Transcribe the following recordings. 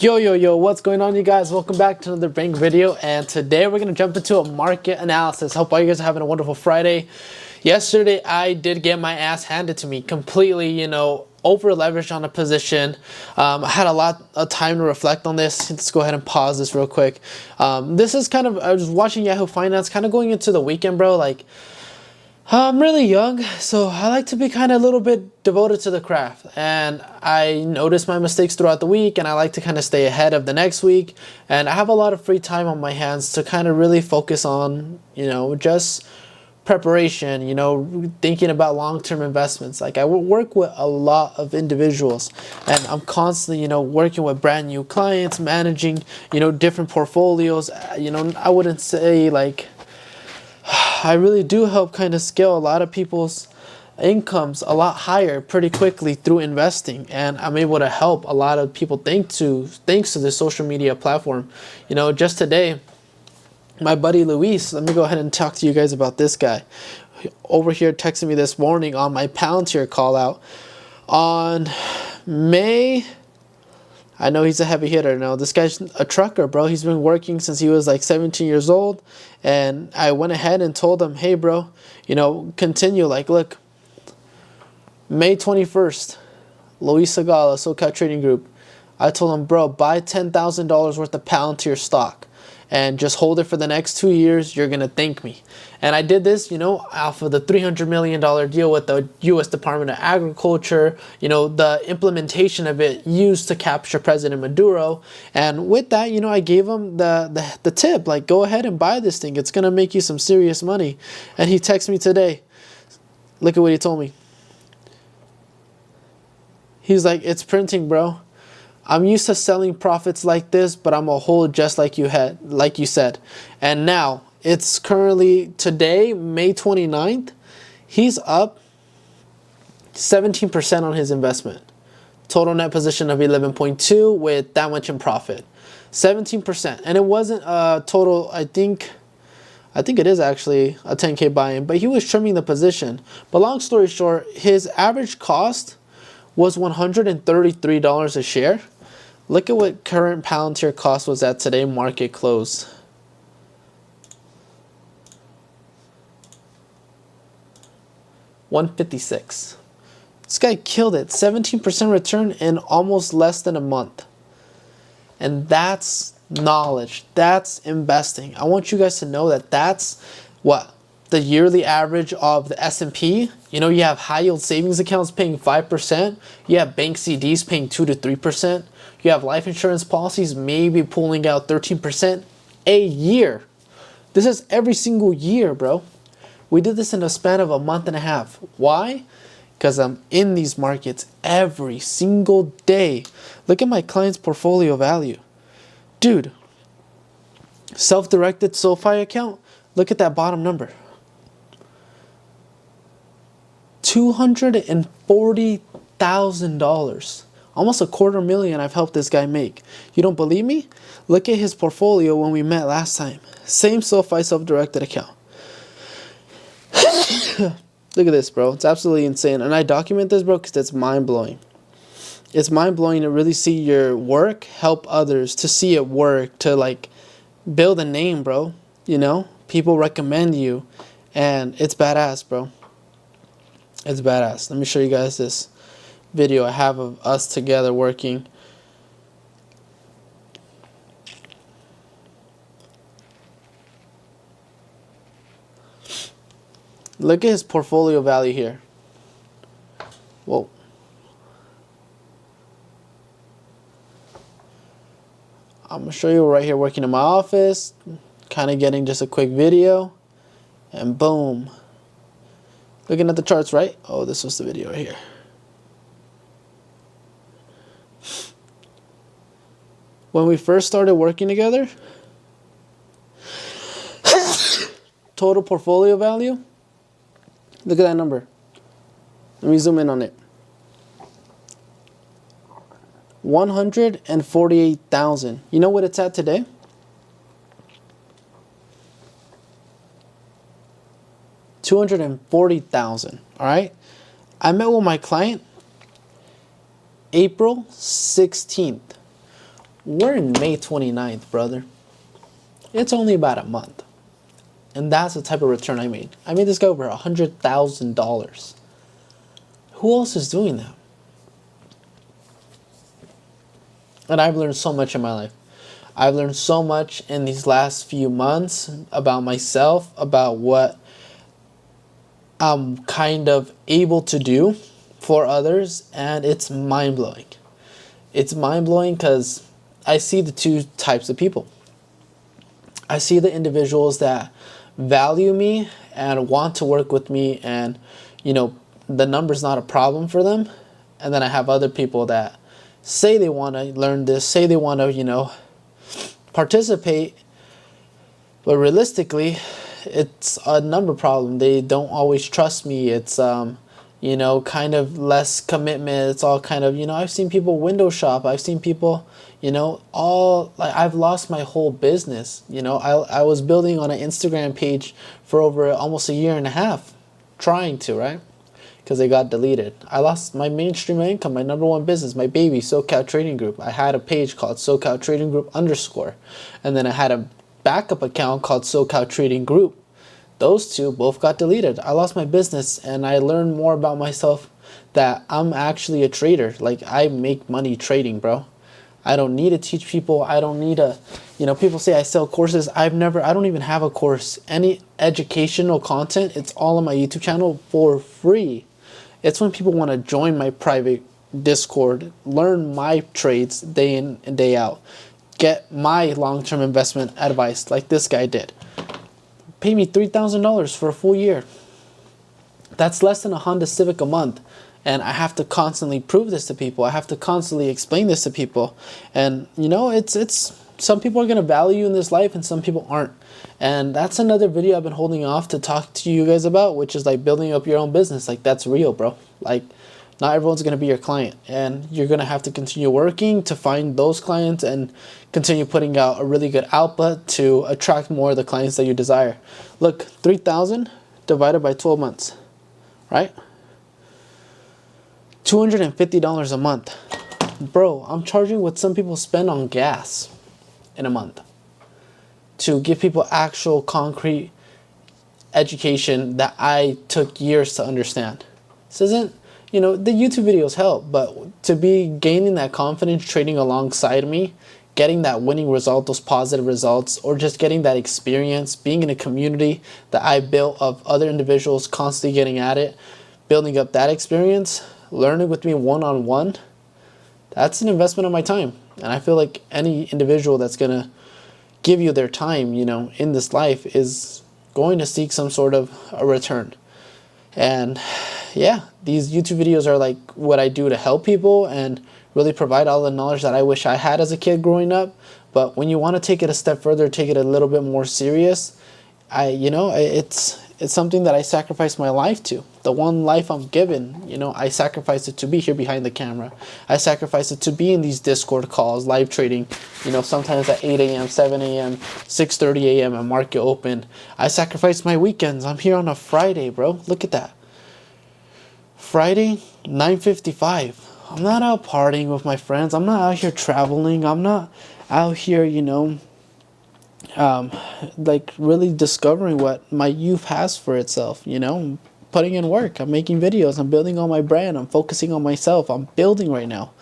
Yo, what's going on, you guys? Welcome back to another bank video, and today we're gonna jump into a market analysis. Hope all you guys are having a wonderful Friday. Yesterday I did get my ass handed to me completely, over leveraged on a position. I had a lot of time to reflect on this. Let's go ahead and pause this real quick. This is kind of, I was watching Yahoo Finance, kind of going into the weekend, bro. I'm really young, so I like to be kind of a little bit devoted to the craft, and I notice my mistakes throughout the week, and I like to kind of stay ahead of the next week, and I have a lot of free time on my hands to kind of really focus on, just preparation, thinking about long-term investments. Like, I work with a lot of individuals, and I'm constantly, working with brand new clients, managing, different portfolios. I wouldn't say like I really do help kind of scale a lot of people's incomes a lot higher pretty quickly through investing, and I'm able to help a lot of people thanks to this social media platform. Just today, my buddy Luis, let me go ahead and talk to you guys about this guy over here, texting me this morning on my Palantir call out on May. I know he's a heavy hitter. No, this guy's a trucker, bro. He's been working since he was like 17 years old. And I went ahead and told him, hey, bro, continue. Like, look, May 21st, Luis Segala, SoCal Trading Group. I told him, bro, buy $10,000 worth of Palantir stock and just hold it for the next 2 years. You're going to thank me. And I did this, off of the $300 million deal with the U.S. Department of Agriculture, the implementation of it used to capture President Maduro. And with that, I gave him the tip, like, go ahead and buy this thing. It's going to make you some serious money. And he texted me today. Look at what he told me. He's like, it's printing, bro. I'm used to selling profits like this, but I'm a hold just like you said. And now it's currently today, May 29th. He's up 17% on his investment. Total net position of 11.2 with that much in profit. 17%. And it wasn't a total, I think it is actually a 10K buy-in, but he was trimming the position. But long story short, his average cost was $133 a share. Look at what current Palantir cost was at today, market close. $156. This guy killed it. 17% return in almost less than a month. And that's knowledge. That's investing. I want you guys to know that that's what the yearly average of the S&P. You have high yield savings accounts paying 5%. You have bank CDs paying 2 to 3%. You have life insurance policies maybe pulling out 13% a year. This is every single year, bro. We did this in a span of a month and a half. Why? Because I'm in these markets every single day. Look at my client's portfolio value. Dude, self-directed SoFi account, look at that bottom number. $240,000. Almost $250,000 I've helped this guy make. You don't believe me? Look at his portfolio when we met last time. Same SoFi self-directed account. Look at this, bro. It's absolutely insane. And I document this, bro, because it's mind-blowing. It's mind-blowing to really see your work help others, to see it work, to like build a name, bro. People recommend you, and it's badass, bro. It's badass. Let me show you guys this video I have of us together working. Look at his portfolio value here. Whoa. I'm going to show you right here working in my office, kind of getting just a quick video, and boom. Looking at the charts, right? Oh, this was the video right here. When we first started working together, total portfolio value, look at that number. Let me zoom in on it. 148,000. You know what it's at today? $240,000. All right. I met with my client April 16th. We're in May 29th, brother. It's only about a month. And that's the type of return I made. I made this guy over $100,000. Who else is doing that? And I've learned so much in my life. I've learned so much in these last few months about myself, about what I'm kind of able to do for others, and it's mind-blowing. It's mind-blowing because I see the two types of people. I see the individuals that value me and want to work with me, and the number's not a problem for them. And then I have other people that say they want to learn this, say they want to participate, but realistically it's a number problem. They don't always trust me. It's kind of less commitment. It's all kind of, I've seen people window shop. I've seen people, all like, I've lost my whole business. I was building on an Instagram page for over almost a year and a half, trying to, right? Because they got deleted. I lost my mainstream income, my number one business, my baby, SoCal Trading Group. I had a page called SoCal Trading Group _. And then I had a backup account called SoCal Trading Group. Those two both got deleted. I lost my business, and I learned more about myself that I'm actually a trader. Like, I make money trading, bro. I don't need to teach people. I don't need to, people say I sell courses. I don't even have a course. Any educational content, it's all on my YouTube channel for free. It's when people want to join my private Discord, learn my trades day in and day out, get my long-term investment advice like this guy did. Pay me $3,000 for a full year. That's less than a Honda Civic a month. And I have to constantly prove this to people. I have to constantly explain this to people. And it's some people are going to value you in this life and some people aren't. And that's another video I've been holding off to talk to you guys about, which is like building up your own business. Like, that's real, bro. Like, not everyone's going to be your client, and you're going to have to continue working to find those clients and continue putting out a really good output to attract more of the clients that you desire. Look, 3,000 divided by 12 months, right? $250 a month. Bro, I'm charging what some people spend on gas in a month to give people actual concrete education that I took years to understand. This isn't, the YouTube videos help, but to be gaining that confidence trading alongside me, getting that winning result, those positive results, or just getting that experience, being in a community that I built of other individuals constantly getting at it, building up that experience, learning with me one-on-one, that's an investment of my time. And I feel like any individual that's going to give you their time, in this life is going to seek some sort of a return. And yeah, these YouTube videos are like what I do to help people and really provide all the knowledge that I wish I had as a kid growing up. But when you want to take it a step further, take it a little bit more serious, it's something that I sacrificed my life to. The one life I'm given, I sacrificed it to be here behind the camera. I sacrificed it to be in these Discord calls, live trading, sometimes at 8 a.m., 7 a.m., 6:30 a.m. at market open. I sacrificed my weekends. I'm here on a Friday, bro. Look at that. Friday, 9:55. I'm not out partying with my friends. I'm not out here traveling. I'm not out here, like really discovering what my youth has for itself, I'm putting in work. I'm making videos. I'm building on my brand. I'm focusing on myself. I'm building right now.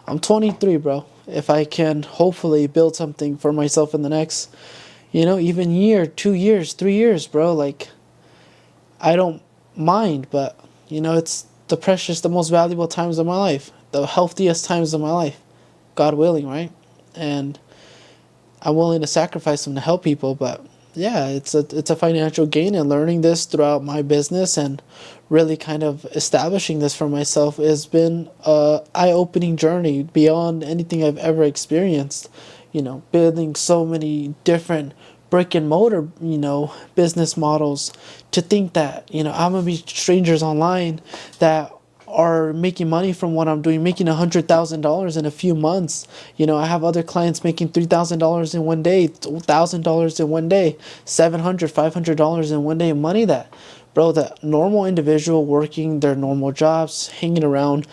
I'm 23, bro. If I can hopefully build something for myself in the next, even year, 2 years, 3 years, bro, like, I don't mind, but, it's the precious, the most valuable times of my life, the healthiest times of my life, God willing, right? And I'm willing to sacrifice them to help people. But yeah, it's a financial gain, and learning this throughout my business and really kind of establishing this for myself has been a eye-opening journey beyond anything I've ever experienced. Building so many different brick and mortar, business models, to think that, I'm gonna be strangers online that are making money from what I'm doing, making $100,000 in a few months. I have other clients making $3,000 in one day, $1,000 in one day, $700, $500 in one day. Money that bro, the normal individual working their normal jobs, hanging around,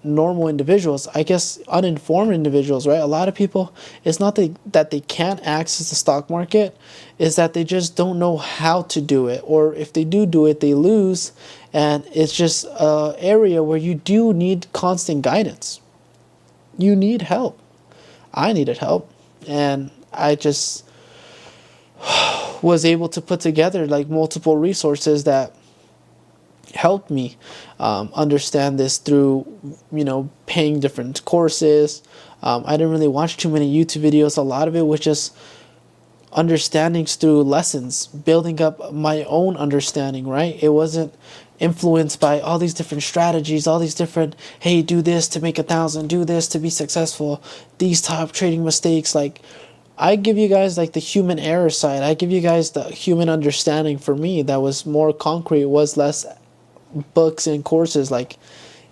normal individuals, I guess uninformed individuals, right? A lot of people, it's not that they can't access the stock market, is that they just don't know how to do it. Or if they do it, they lose. And it's just an area where you do need constant guidance. You need help. I needed help. And I just was able to put together like multiple resources that helped me understand this through, paying different courses. I didn't really watch too many YouTube videos. A lot of it was just understandings through lessons, building up my own understanding, right? It wasn't influenced by all these different strategies, all these different, hey, do this to make 1,000, do this to be successful, these top trading mistakes. Like, I give you guys like the human error side. I give you guys the human understanding. For me, that was more concrete, was less books and courses. Like,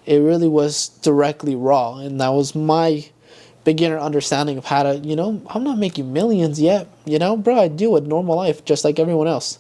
it really was directly raw, and that was my beginner understanding of how to, I'm not making millions yet, bro. I deal with normal life just like everyone else.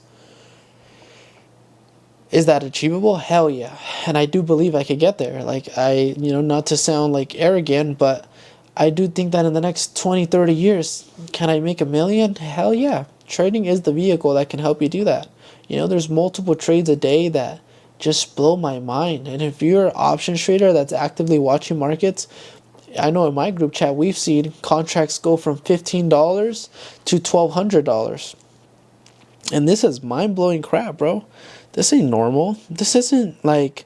Is that achievable? Hell yeah. And I do believe I could get there. Like, not to sound like arrogant, but I do think that in the next 20, 30 years, can I make $1 million? Hell yeah. Trading is the vehicle that can help you do that. There's multiple trades a day that just blow my mind. And if you're an options trader that's actively watching markets, I know in my group chat, we've seen contracts go from $15 to $1,200. And this is mind-blowing crap, bro. This ain't normal. This isn't like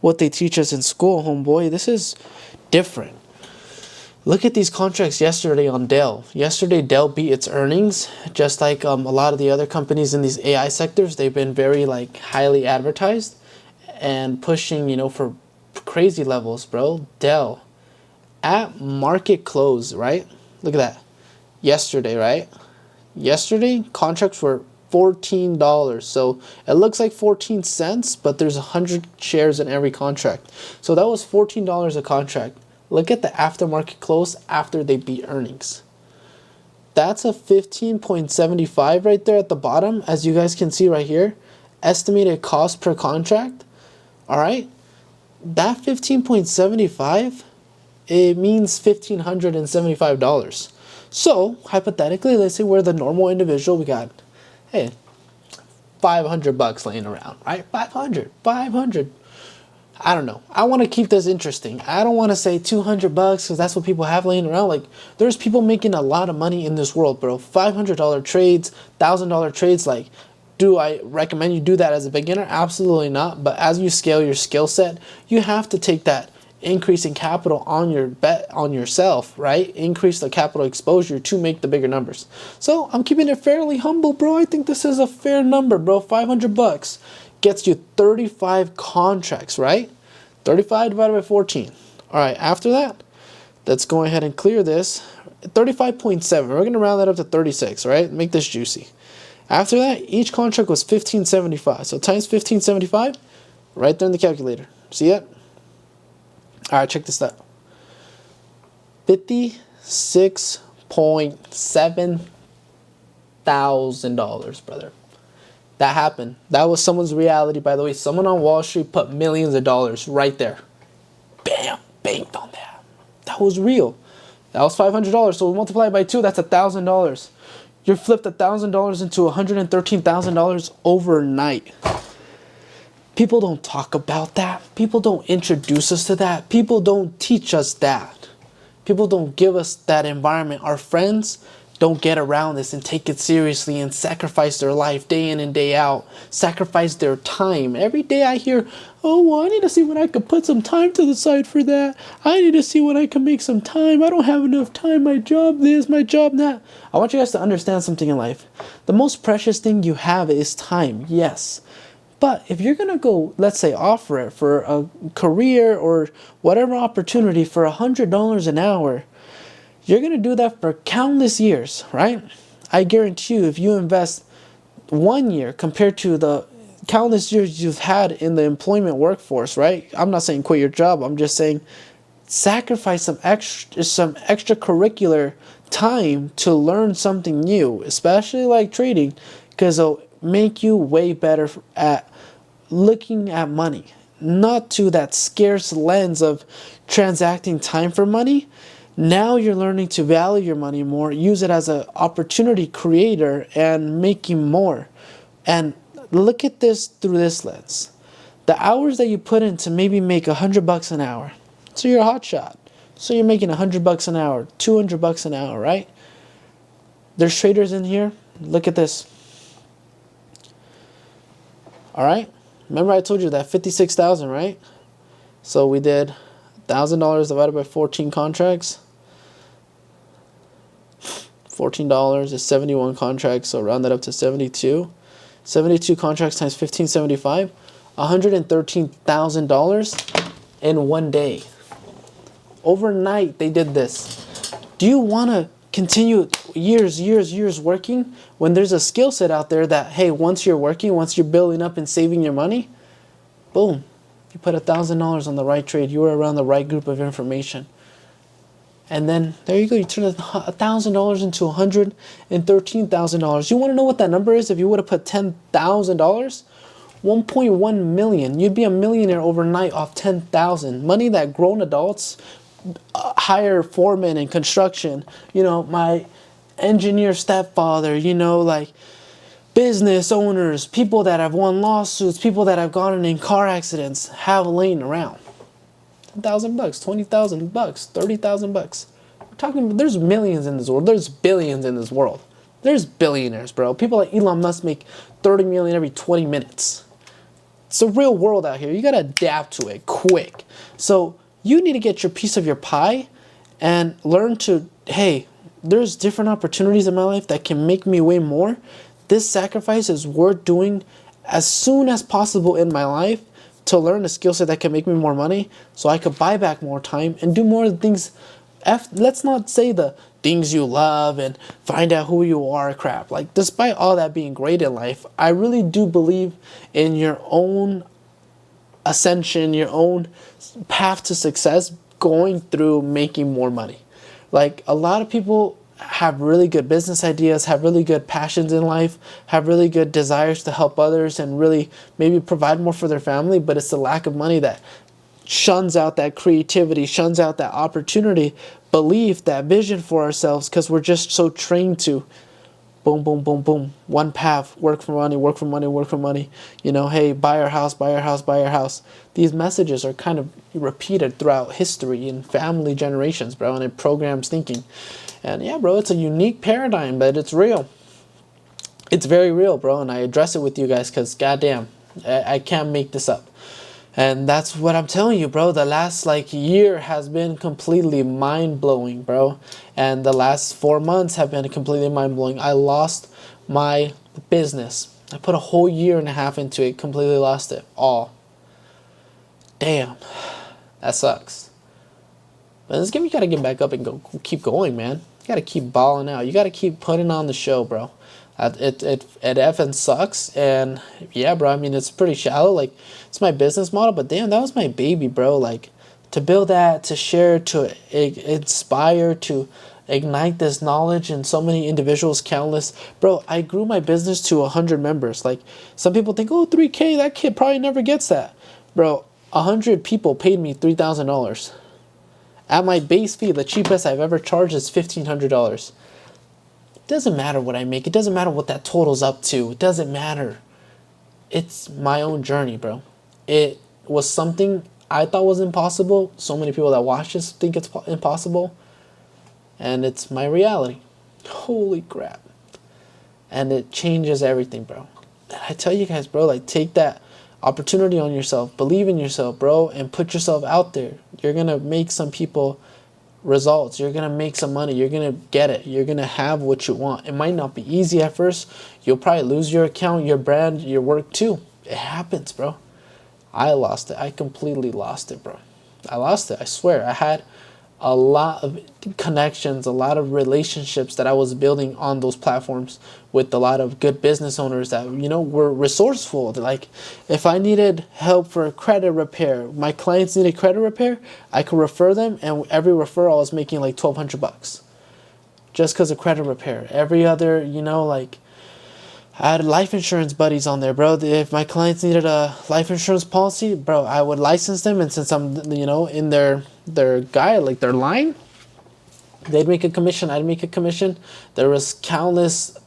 what they teach us in school, homeboy. This is different. Look at these contracts yesterday on Dell. Yesterday, Dell beat its earnings, just like a lot of the other companies in these AI sectors. They've been very like highly advertised and pushing, for crazy levels, bro. Dell at market close, right? Look at that. Yesterday, right? Yesterday, contracts were $14. So it looks like 14 cents, but there's 100 shares in every contract. So that was $14 a contract. Look at the aftermarket close after they beat earnings. That's a 15.75 right there at the bottom, as you guys can see right here. Estimated cost per contract. All right. That 15.75, it means $1,575. So hypothetically, let's say we're the normal individual. We got, hey, $500 laying around, right? 500. I don't know. I want to keep this interesting. I don't want to say $200 because that's what people have laying around. Like, there's people making a lot of money in this world, bro. $500 trades, $1,000 trades. Like, do I recommend you do that as a beginner? Absolutely not. But as you scale your skill set, you have to take that increasing capital on your bet on yourself, right? Increase the capital exposure to make the bigger numbers. So I'm keeping it fairly humble, bro. I think this is a fair number, bro. $500 gets you 35 contracts, right? 35 divided by 14. All right, after that, let's go ahead and clear this. 35.7. We're going to round that up to 36, right? Make this juicy. After that, each contract was $15.75. So times $15.75, right there in the calculator. See it? All right, check this out. $56.7 thousand, brother. That happened. That was someone's reality, by the way. Someone on Wall Street put millions of dollars right there. Bam, banked on that. That was real. That was $500. So we multiply it by 2. That's $1,000. You flipped $1,000 into $113,000 overnight. People don't talk about that. People don't introduce us to that. People don't teach us that. People don't give us that environment. Our friends don't get around this and take it seriously and sacrifice their life day in and day out. Sacrifice their time. Every day I hear, oh, well, I need to see when I could put some time to the side for that. I need to see when I can make some time. I don't have enough time. My job this, my job that. I want you guys to understand something in life. The most precious thing you have is time, yes. But if you're going to go, let's say, offer it for a career or whatever opportunity for $100 an hour, you're going to do that for countless years, right? I guarantee you, if you invest 1 year compared to the countless years you've had in the employment workforce, right? I'm not saying quit your job. I'm just saying sacrifice some extracurricular time to learn something new, especially like trading. Because make you way better at looking at money, not to that scarce lens of transacting time for money. Now you're learning to value your money more, use it as an opportunity creator and making more. And look at this through this lens. The hours that you put in to maybe make $100 an hour. So you're a hot shot. So you're making $100 an hour, $200 an hour, right? There's traders in here. Look at this. All right. Remember I told you that 56,000, right? So we did $1,000 divided by 14 contracts. $14 is 71 contracts, so round that up to 72. 72 contracts times 1575, $113,000 in one day. Overnight they did this. Do you want to continue years working when there's a skill set out there that, hey, once you're working, once you're building up and saving your money, boom, you put $1,000 on the right trade, you were around the right group of information. And then there you go, you turn $1,000 into $113,000. You want to know what that number is if you would have put $10,000? 1.1 million. You'd be a millionaire overnight off 10,000. Money that grown adults, hire foremen in construction, you know, my engineer stepfather, you know, like business owners, people that have won lawsuits, people that have gotten in car accidents have laying around. $1,000, $20,000, $30,000. We're talking. There's millions in this world. There's billions in this world. There's billionaires, bro. People like Elon Musk make 30 million every 20 minutes. It's a real world out here. You gotta adapt to it quick. So you need to get your piece of your pie and learn to, hey, there's different opportunities in my life that can make me way more. This sacrifice is worth doing as soon as possible in my life to learn a skill set that can make me more money so I could buy back more time and do more of the things. Let's not say the things you love and find out who you are crap. Like, despite all that being great in life, I really do believe in your own ascension, your own path to success going through making more money. Like, a lot of people have really good business ideas, have really good passions in life, have really good desires to help others and really maybe provide more for their family, but it's the lack of money that shuns out that creativity, shuns out that opportunity, belief, that vision for ourselves, because we're just so trained to boom, boom, boom, boom, one path, work for money, work for money, work for money. You know, hey, buy our house, buy our house, buy our house. These messages are kind of repeated throughout history in family generations, bro, and it programs thinking. And yeah, bro, it's a unique paradigm, but it's real. It's very real, bro, and I address it with you guys because, goddamn, I can't make this up. And that's what I'm telling you, bro. The last, year has been completely mind-blowing, bro. And the last 4 months have been completely mind-blowing. I lost my business. I put a whole year and a half into it, completely lost it all. Damn, that sucks. But this game, you gotta get back up and keep going, man. You gotta keep balling out. You gotta keep putting on the show, bro. It effing sucks, and yeah, bro. I mean, it's pretty shallow. Like, it's my business model, but damn, that was my baby, bro. Like, to build that, to share, to inspire, to ignite this knowledge in so many individuals, countless. Bro, I grew my business to 100 members. Like, some people think, oh, 3K, that kid probably never gets that. Bro, 100 people paid me $3,000. At my base fee, the cheapest I've ever charged is $1,500. It doesn't matter what I make. It doesn't matter what that totals up to. It doesn't matter. It's my own journey, bro. It was something I thought was impossible. So many people that watch this think it's impossible. And it's my reality. Holy crap. And it changes everything, bro. And I tell you guys, bro, like, take that opportunity on yourself. Believe in yourself, bro, and put yourself out there. You're going to make some people results. You're going to make some money. You're going to get it. You're going to have what you want. It might not be easy at first. You'll probably lose your account, your brand, your work too. It happens, bro. I lost it. I completely lost it, bro. I lost it. I swear. I had a lot of connections, a lot of relationships that I was building on those platforms with a lot of good business owners that, you know, were resourceful. Like, if I needed help for credit repair, my clients needed credit repair, I could refer them, and every referral I was making like $1,200 just because of credit repair. Every other, you know, like, I had life insurance buddies on there, bro. If my clients needed a life insurance policy, bro, I would license them, and since I'm, in their guide, like their line, they'd make a commission, I'd make a commission. There was countless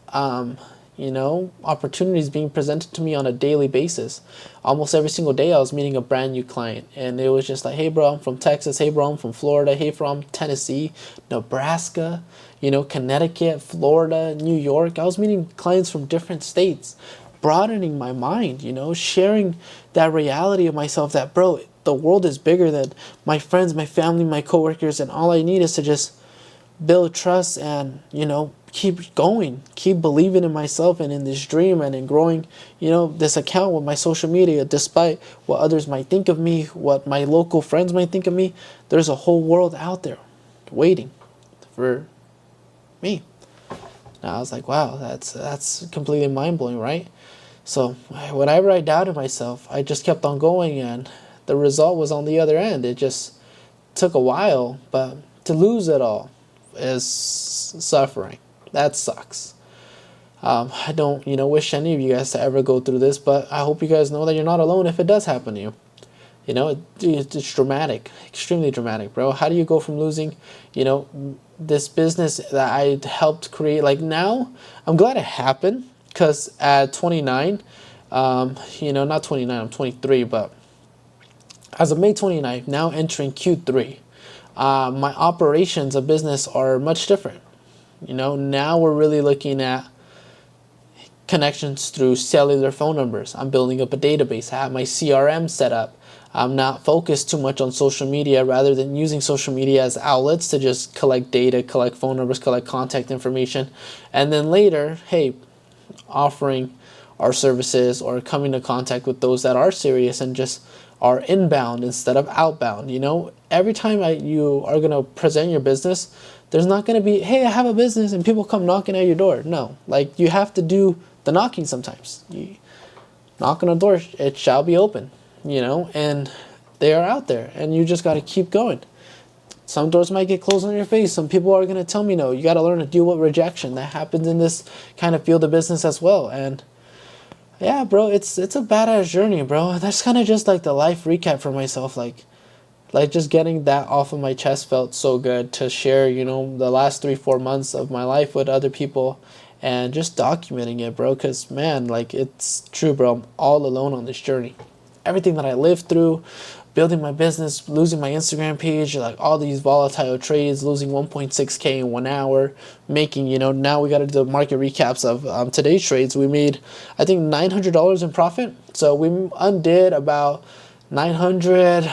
opportunities being presented to me on a daily basis. Almost every single day I was meeting a brand new client, and it was just like, hey bro, I'm from Texas, hey bro, I'm from Florida, hey bro, I'm Tennessee, Nebraska, Connecticut, Florida, New York. I was meeting clients from different states, broadening my mind, sharing that reality of myself that, bro, the world is bigger than my friends, my family, my coworkers, and all I need is to just build trust and, keep going, keep believing in myself and in this dream and in growing, this account with my social media, despite what others might think of me, what my local friends might think of me. There's a whole world out there waiting for me. And I was like, wow, that's completely mind-blowing, right? So whenever I doubted myself, I just kept on going, and the result was on the other end. It just took a while, but to lose it all is suffering. That sucks. I don't, wish any of you guys to ever go through this, but I hope you guys know that you're not alone if it does happen to you. It's dramatic, extremely dramatic, bro. How do you go from losing, this business that I helped create? Like, now, I'm glad it happened, because at 29, not 29, I'm 23, but as of May 29th, now entering Q3, my operations of business are much different. Now we're really looking at connections through cellular phone numbers. I'm building up a database. I have my CRM set up. I'm not focused too much on social media, rather than using social media as outlets to just collect data, collect phone numbers, collect contact information. And then later, hey, offering our services or coming to contact with those that are serious and just are inbound instead of outbound. Every time you are going to present your business, there's not going to be, hey, I have a business, and people come knocking at your door. No, like, you have to do the knocking sometimes. You knock on a door, it shall be open, and they are out there, and you just got to keep going. Some doors might get closed on your face. Some people are going to tell me no. You got to learn to deal with rejection. That happens in this kind of field of business as well. And yeah, bro, it's a badass journey, bro. That's kind of just like the life recap for myself. Like just getting that off of my chest felt so good to share, the last 3-4 months of my life with other people and just documenting it, bro. Because, man, like, it's true, bro. I'm all alone on this journey. Everything that I lived through, building my business, losing my Instagram page, like all these volatile trades, losing 1.6K in 1 hour, making, now we got to do the market recaps of today's trades. We made, I think, $900 in profit. So we undid about 900.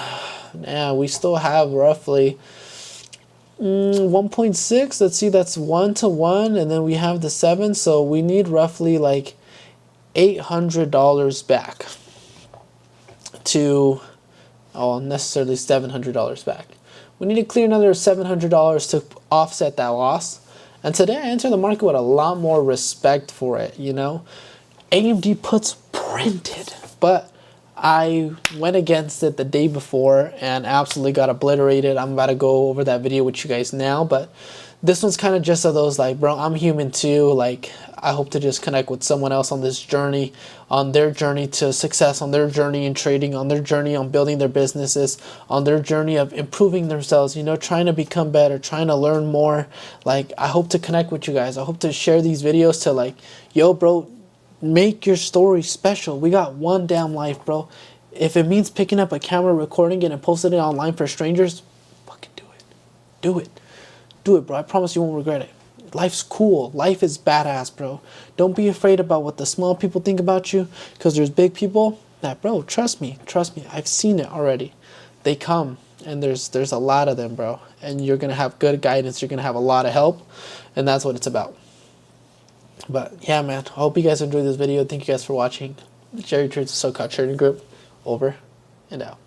Yeah, we still have roughly 1.6. Let's see, that's 1 to 1, and then we have the 7, so we need roughly like $800 back to, necessarily $700 back. We need to clear another $700 to offset that loss. And today I enter the market with a lot more respect for it. AMD puts printed, but I went against it the day before and absolutely got obliterated. I'm about to go over that video with you guys now, but this one's kind of just of those, like, bro, I'm human too. Like, I hope to just connect with someone else on this journey, on their journey to success, on their journey in trading, on their journey on building their businesses, on their journey of improving themselves, trying to become better, trying to learn more. Like, I hope to connect with you guys. I hope to share these videos to, like, yo, bro, make your story special. We got one damn life, bro. If it means picking up a camera, recording it, and posting it online for strangers, fucking do it. Do it. Do it, bro. I promise you won't regret it. Life's cool. Life is badass, bro. Don't be afraid about what the small people think about you, because there's big people that, bro, trust me. Trust me. I've seen it already. They come, and there's a lot of them, bro. And you're going to have good guidance. You're going to have a lot of help, and that's what it's about. But yeah, man, I hope you guys enjoyed this video. Thank you guys for watching. Share your trades with SoCal Trading Group. Over and out.